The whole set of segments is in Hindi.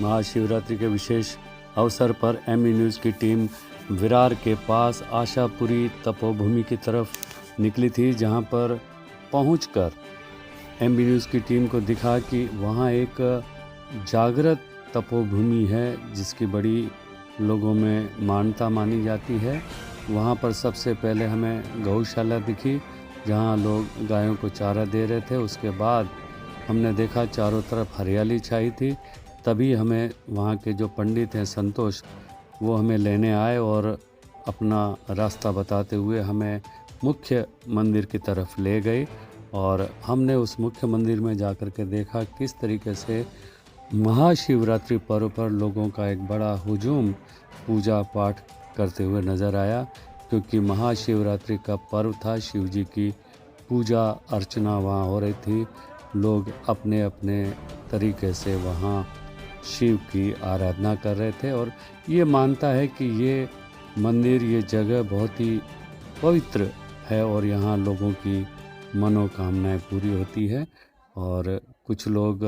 महाशिवरात्रि के विशेष अवसर पर एमबी न्यूज़ की टीम विरार के पास आशापुरी तपोभूमि की तरफ निकली थी, जहां पर पहुंचकर एमबी न्यूज़ की टीम को दिखा कि वहां एक जागृत तपोभूमि है जिसकी बड़ी लोगों में मान्यता मानी जाती है। वहां पर सबसे पहले हमें गौशाला दिखी जहां लोग गायों को चारा दे रहे थे। उसके बाद हमने देखा चारों तरफ हरियाली छाई थी। तभी हमें वहाँ के जो पंडित हैं संतोष, वो हमें लेने आए और अपना रास्ता बताते हुए हमें मुख्य मंदिर की तरफ ले गए। और हमने उस मुख्य मंदिर में जाकर के देखा किस तरीके से महाशिवरात्रि पर्व पर लोगों का एक बड़ा हुजूम पूजा पाठ करते हुए नज़र आया, क्योंकि महाशिवरात्रि का पर्व था। शिव जी की पूजा अर्चना वहाँ हो रही थी। लोग अपने अपने तरीके से वहाँ शिव की आराधना कर रहे थे। और ये मानता है कि ये मंदिर, ये जगह बहुत ही पवित्र है और यहाँ लोगों की मनोकामनाएं पूरी होती है। और कुछ लोग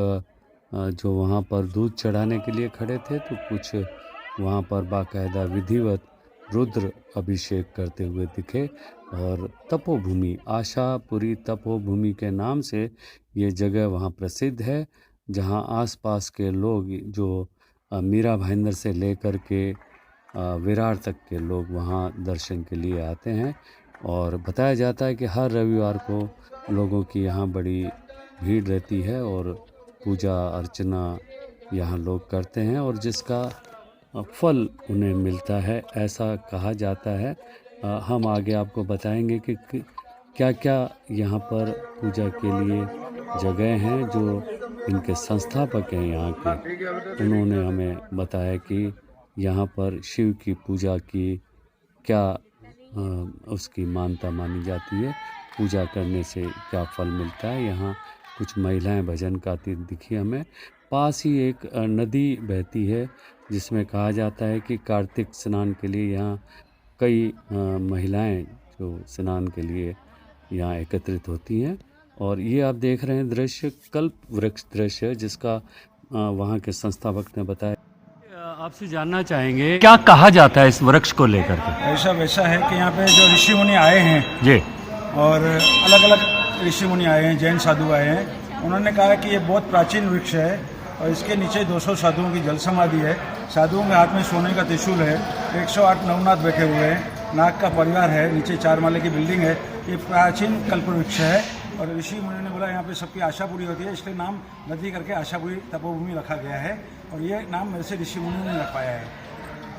जो वहाँ पर दूध चढ़ाने के लिए खड़े थे, तो कुछ वहाँ पर बाकायदा विधिवत रुद्र अभिषेक करते हुए दिखे। और तपोभूमि, आशापुरी तपोभूमि के नाम से ये जगह वहाँ प्रसिद्ध है, जहाँ आसपास के लोग, जो मीरा भाईंदर से लेकर के विरार तक के लोग वहाँ दर्शन के लिए आते हैं। और बताया जाता है कि हर रविवार को लोगों की यहाँ बड़ी भीड़ रहती है और पूजा अर्चना यहाँ लोग करते हैं और जिसका फल उन्हें मिलता है, ऐसा कहा जाता है। हम आगे आपको बताएंगे कि क्या क्या यहाँ पर पूजा के लिए जगह हैं। जो इनके संस्थापक हैं यहाँ के, उन्होंने हमें बताया कि यहाँ पर शिव की पूजा की क्या उसकी मान्यता मानी जाती है, पूजा करने से क्या फल मिलता है। यहाँ कुछ महिलाएं भजन गाती दिखी हमें। पास ही एक नदी बहती है जिसमें कहा जाता है कि कार्तिक स्नान के लिए यहाँ कई महिलाएं जो स्नान के लिए यहाँ एकत्रित होती हैं। और ये आप देख रहे हैं दृश्य कल्प वृक्ष दृश्य, जिसका वहाँ के संस्थापक ने बताया। आपसे जानना चाहेंगे क्या कहा जाता है इस वृक्ष को लेकर के? ऐसा वैसा है कि यहाँ पे जो ऋषि मुनि आए हैं जी, और अलग अलग ऋषि मुनि आए हैं, जैन साधु आए हैं, उन्होंने कहा कि ये बहुत प्राचीन वृक्ष है और इसके नीचे 200 साधुओं की जल समाधि है। साधुओं के हाथ में सोने का त्रिशूल है, 108 नवनाथ बैठे हुए हैं, नाग का परिवार है, नीचे 4 माले की बिल्डिंग है। ये प्राचीन कल्प वृक्ष है और ऋषि मुनि ने बोला यहाँ पे सबकी आशा पूरी होती है, इसलिए नाम नदी करके आशापुरी तपोभूमि रखा गया है। और ये नाम मेरे से ऋषि मुनि ने रखवाया है।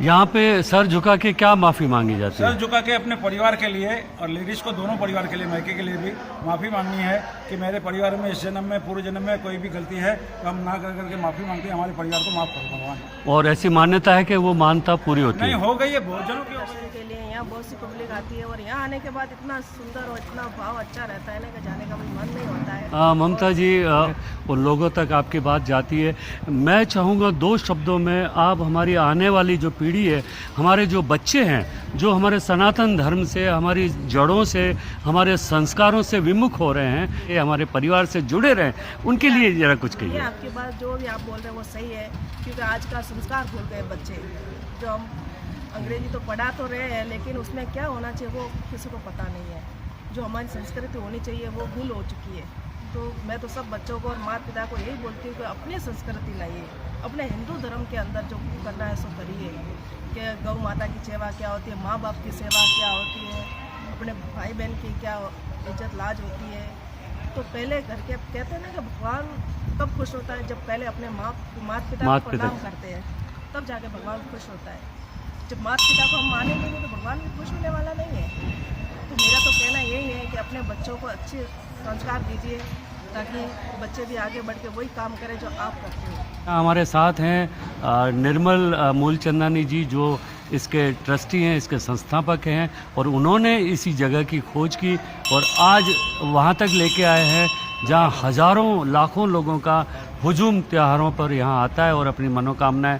यहाँ पे सर झुका के क्या माफ़ी मांगी जाती है? सर झुका के अपने परिवार के लिए और लेडीज़ को, दोनों परिवार के लिए, मायके के लिए भी माफ़ी मांगनी है कि मेरे परिवार में इस जन्म में, पूर्व जन्म में कोई भी गलती है तो हम ना कर करके माफ़ी मांगते हैं, हमारे परिवार को माफ़ करो भगवान। और ऐसी मान्यता है कि वो मान्यता पूरी होती नहीं है? हो गई है, बहुत जनों की के लिए यहाँ बहुत सी पब्लिक आती है और यहाँ आने के बाद इतना सुंदर और इतना भाव अच्छा रहता है ना कि जाने का भी मन नहीं होता है। ममता जी, वो लोगों तक आपकी बात जाती है। मैं चाहूँगा 2 शब्दों में आप हमारी आने वाली जो पीढ़ी है, हमारे जो बच्चे हैं, जो हमारे सनातन धर्म से, हमारी जड़ों से, हमारे संस्कारों से विमुख हो रहे हैं, ये हमारे परिवार से जुड़े रहे, उनके लिए जरा कुछ कहिए। आपकी बात जो भी आप बोल रहे हैं वो सही है, क्योंकि आज का संस्कार भूल गए बच्चे। जो हम अंग्रेजी तो पढ़ा तो रहे हैं, लेकिन उसमें क्या होना चाहिए वो किसी को पता नहीं है। जो हमारी संस्कृति होनी चाहिए वो भूल हो चुकी है। तो मैं तो सब बच्चों को और माता पिता को यही बोलती हूँ कि अपनी संस्कृति लाइए, अपने हिंदू धर्म के अंदर जो करना है सो करिए। कि गौ माता की सेवा क्या होती है, माँ बाप की सेवा क्या होती है, अपने भाई बहन की क्या इज्जत लाज होती है। तो पहले घर के कहते हैं ना कि भगवान कब खुश होता है, जब पहले अपने माता पिता को प्रणाम करते हैं, तब जाके भगवान खुश होता है। जब माता पिता को हम मानेंगे नहीं तो भगवान भी खुश होने वाला नहीं है। तो मेरा तो कहना यही है कि अपने बच्चों को अच्छे संस्कार दीजिए, ताकि बच्चे भी आगे बढ़ के वही काम करें जो आप करते हो। हमारे साथ हैं निर्मल मूलचंदानी जी, जो इसके ट्रस्टी हैं, इसके संस्थापक हैं, और उन्होंने इसी जगह की खोज की और आज वहाँ तक लेके आए हैं जहाँ हज़ारों लाखों लोगों का हुजूम त्योहारों पर यहाँ आता है और अपनी मनोकामनाएं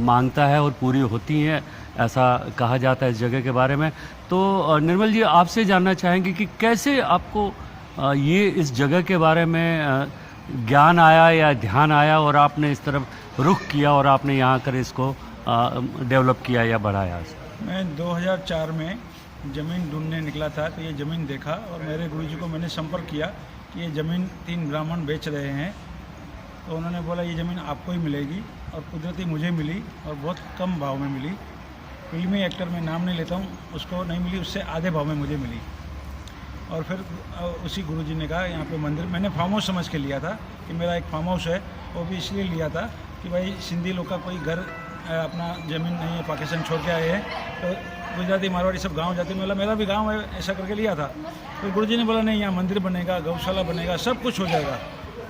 मांगता है और पूरी होती हैं, ऐसा कहा जाता है इस जगह के बारे में। तो निर्मल जी, आपसे जानना चाहेंगे कि कैसे आपको ये इस जगह के बारे में ज्ञान आया या ध्यान आया और आपने इस तरफ रुख किया और आपने यहाँ कर इसको डेवलप किया या बढ़ाया? मैं 2004 में ज़मीन ढूंढने निकला था, तो ये ज़मीन देखा और मेरे गुरुजी को मैंने संपर्क किया कि ये ज़मीन 3 ब्राह्मण बेच रहे हैं। तो उन्होंने बोला ये ज़मीन आपको ही मिलेगी, और कुदरती मुझे मिली और बहुत कम भाव में मिली। फिल्मी एक्टर में नाम नहीं लेता हूँ, उसको नहीं मिली, उससे आधे भाव में मुझे मिली। और फिर उसी गुरुजी ने कहा यहाँ पे मंदिर, मैंने फार्म हाउस समझ के लिया था कि मेरा एक फार्म हाउस है, वो भी इसलिए लिया था कि भाई सिंधी लोग का कोई घर अपना ज़मीन नहीं है, पाकिस्तान छोड़ के आए हैं, तो गुजराती मारवाड़ी सब गांव जाते हैं, बोला मेरा भी गांव है, ऐसा करके लिया था। फिर गुरुजी ने बोला नहीं, यहाँ मंदिर बनेगा, गौशाला बनेगा, सब कुछ हो जाएगा।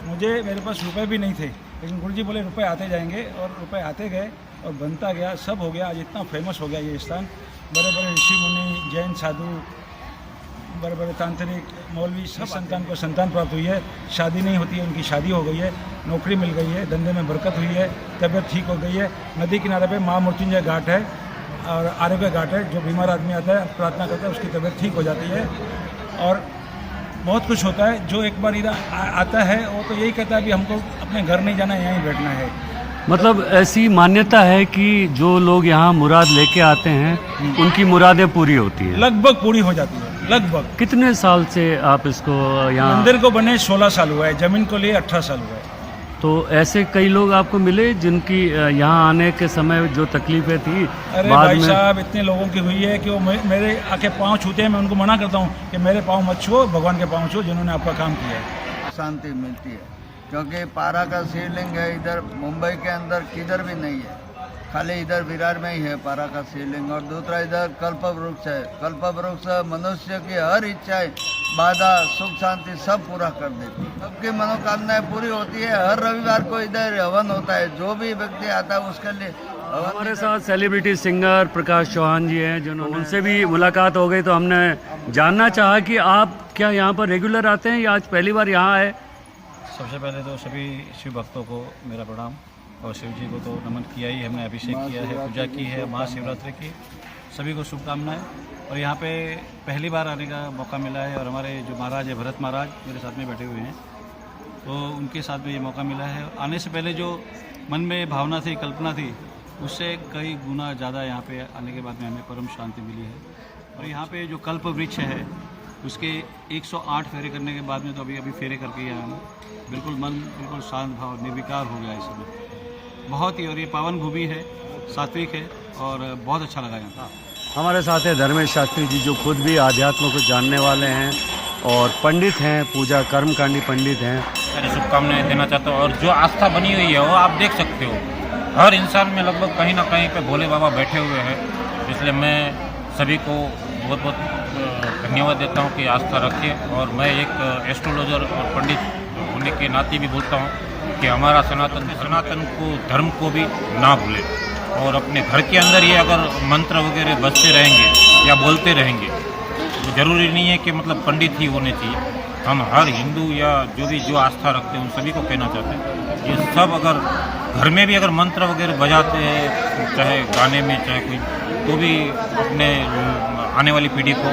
मेरे पास रुपए भी नहीं थे, लेकिन गुरुजी बोले रुपए आते जाएंगे, और रुपए आते गए और बनता गया, सब हो गया। आज इतना फेमस हो गया ये स्थान। बड़े बड़े ऋषि मुनि, जैन साधु, बड़े बड़े तांत्रिक, मौलवी, सब संतान को संतान प्राप्त हुई है। शादी नहीं होती है, उनकी शादी हो गई है, नौकरी मिल गई है, धंधे में बरकत हुई है, तबीयत ठीक हो गई है। नदी किनारे पे माँ मृत्युंजय घाट है और आरोग्य घाट है, जो बीमार आदमी आता है प्रार्थना करता है, उसकी तबीयत ठीक हो जाती है। और बहुत कुछ होता है। जो एक बार इधर आता है वो तो यही कहता है कि हमको अपने घर नहीं जाना, यहीं बैठना है। मतलब ऐसी मान्यता है कि जो लोग यहाँ मुराद लेके आते हैं उनकी मुरादें पूरी होती हैं। लगभग पूरी हो जाती है, लगभग। कितने साल से आप इसको यहाँ? मंदिर को बने 16 साल हुआ है, जमीन को लिए 18 साल हुआ है। तो ऐसे कई लोग आपको मिले जिनकी यहाँ आने के समय जो तकलीफें थी? अरे भाई साहब, इतने लोगों की हुई है कि वो मेरे आके पाँव छूते हैं। मैं उनको मना करता हूँ कि मेरे पाँव मत छुओ, भगवान के पाँव छुओ जिन्होंने आपका काम किया है। शांति मिलती है, क्योंकि पारा का शिवलिंग है इधर मुंबई के अंदर किधर भी नहीं है, खाली इधर विरार में ही है पारा का शिवलिंग। और दूसरा इधर कल्प वृक्ष है। कल्प वृक्ष मनुष्य की हर इच्छाएं, बाधा, सुख शांति सब पूरा कर देती है। सबकी मनोकामनाएं पूरी होती है। हर रविवार को इधर हवन होता है, जो भी व्यक्ति आता है उसके लिए। हमारे साथ सेलिब्रिटी सिंगर प्रकाश चौहान जी हैं, जिन्होंने उनसे भी मुलाकात हो गई, तो हमने जानना चाहा कि आप क्या यहाँ पर रेगुलर आते हैं या आज पहली बार यहाँ आए? सबसे पहले तो सभी शिव भक्तों को मेरा प्रणाम, और शिव जी को तो नमन किया ही, हमने अभिषेक किया है, पूजा की है महाशिवरात्रि की। सभी को शुभकामनाएं। और यहाँ पे पहली बार आने का मौका मिला है, और हमारे जो महाराज है भरत महाराज मेरे साथ में बैठे हुए हैं, तो उनके साथ में ये मौका मिला है। आने से पहले जो मन में भावना थी, कल्पना थी, उससे कई गुना ज़्यादा यहाँ पे आने के बाद में हमें परम शांति मिली है। और यहाँ पे जो कल्प वृक्ष है उसके 108 फेरे करने के बाद में, तो अभी फेरे करके आया हूँ, बिल्कुल मन बिल्कुल शांत भाव निर्विकार हो गया इस समय बहुत ही। और ये पावन भूमि है, सात्विक है, और बहुत अच्छा लगा यहाँ। हमारे साथ है धर्मेश शास्त्री जी, जो खुद भी आध्यात्म को जानने वाले हैं और पंडित हैं, पूजा कर्मकांडी पंडित हैं। मैंने शुभकामनाएं देना चाहता हूँ। और जो आस्था बनी हुई है वो आप देख सकते हो, हर इंसान में लगभग कहीं ना कहीं पे भोले बाबा बैठे हुए हैं। इसलिए मैं सभी को बहुत बहुत धन्यवाद देता हूँ कि आस्था रखिए। और मैं एक एस्ट्रोलॉजर और पंडित होने के नाते भी बोलता हूँ कि हमारा सनातन को धर्म को भी ना भूले, और अपने घर के अंदर ही अगर मंत्र वगैरह बजते रहेंगे या बोलते रहेंगे, तो ज़रूरी नहीं है कि मतलब पंडित ही होने चाहिए। हम हर हिंदू या जो आस्था रखते हैं उन सभी को कहना चाहते हैं, ये सब अगर घर में भी अगर मंत्र वगैरह बजाते हैं, चाहे गाने में चाहे कोई, तो भी अपने आने वाली पीढ़ी को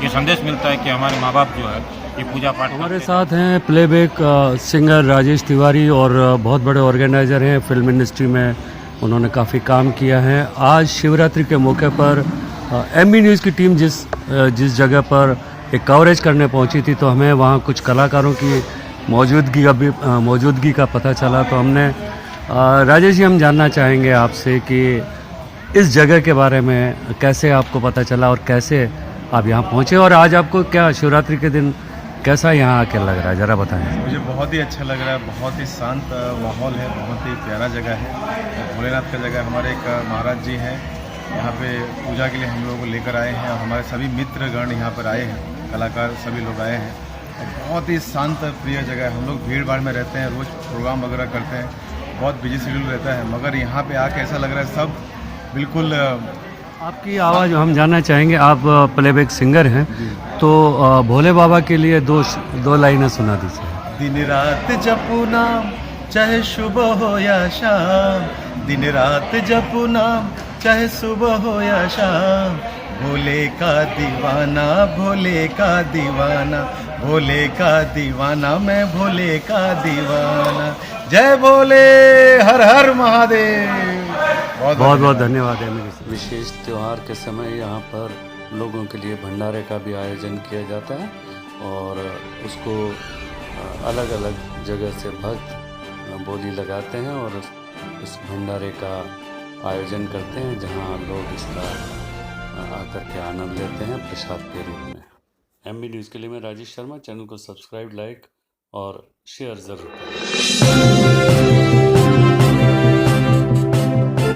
ये संदेश मिलता है कि हमारे माँ बाप जो है ये पूजा पाठ। हमारे साथ हैं प्लेबैक सिंगर राजेश तिवारी, और बहुत बड़े ऑर्गेनाइजर हैं फिल्म इंडस्ट्री में, उन्होंने काफ़ी काम किया है। आज शिवरात्रि के मौके पर एमबी न्यूज़ की टीम जिस जगह पर एक कवरेज करने पहुंची थी, तो हमें वहां कुछ कलाकारों की मौजूदगी का पता चला। तो हमने राजेश जी, हम जानना चाहेंगे आपसे कि इस जगह के बारे में कैसे आपको पता चला और कैसे आप यहाँ पहुँचे, और आज आपको क्या शिवरात्रि के दिन कैसा यहाँ आके लग रहा है, ज़रा बताएं। मुझे बहुत ही अच्छा लग रहा है, बहुत ही शांत माहौल है, बहुत ही प्यारा जगह है, भोलेनाथ का जगह। हमारे एक महाराज जी हैं, यहाँ पे पूजा के लिए हम लोगों को लेकर आए हैं, और हमारे सभी मित्रगण यहाँ पर आए हैं, कलाकार सभी लोग आए हैं, और बहुत ही शांत प्रिय जगह है। हम लोग भीड़ भाड़ में रहते हैं, रोज़ प्रोग्राम वगैरह करते हैं, बहुत बिजी शेड्यूल रहता है, मगर यहाँ पे आके ऐसा लग रहा है सब बिल्कुल। आपकी आवाज़ हम जानना चाहेंगे, आप प्लेबैक सिंगर हैं, तो भोले बाबा के लिए दो लाइनें सुना दीजिए। दिन रात जपू नाम, चाहे सुबह हो या शाम, दिन रात जपू नाम, चाहे सुबह हो या शाम, भोले का दीवाना, भोले का दीवाना, भोले का दीवाना, मैं भोले का दीवाना। जय भोले, हर हर महादेव। बहुत बहुत धन्यवाद है। मेरे विशेष त्यौहार के समय यहाँ पर लोगों के लिए भंडारे का भी आयोजन किया जाता है और उसको अलग अलग जगह से भक्त बोली लगाते हैं और इस भंडारे का आयोजन करते हैं, जहाँ लोग इसका आकर के आनंद लेते हैं प्रसाद के रूप में। एमबी न्यूज़ के लिए मैं राजेश शर्मा। चैनल को सब्सक्राइब, लाइक और शेयर ज़रूर करें।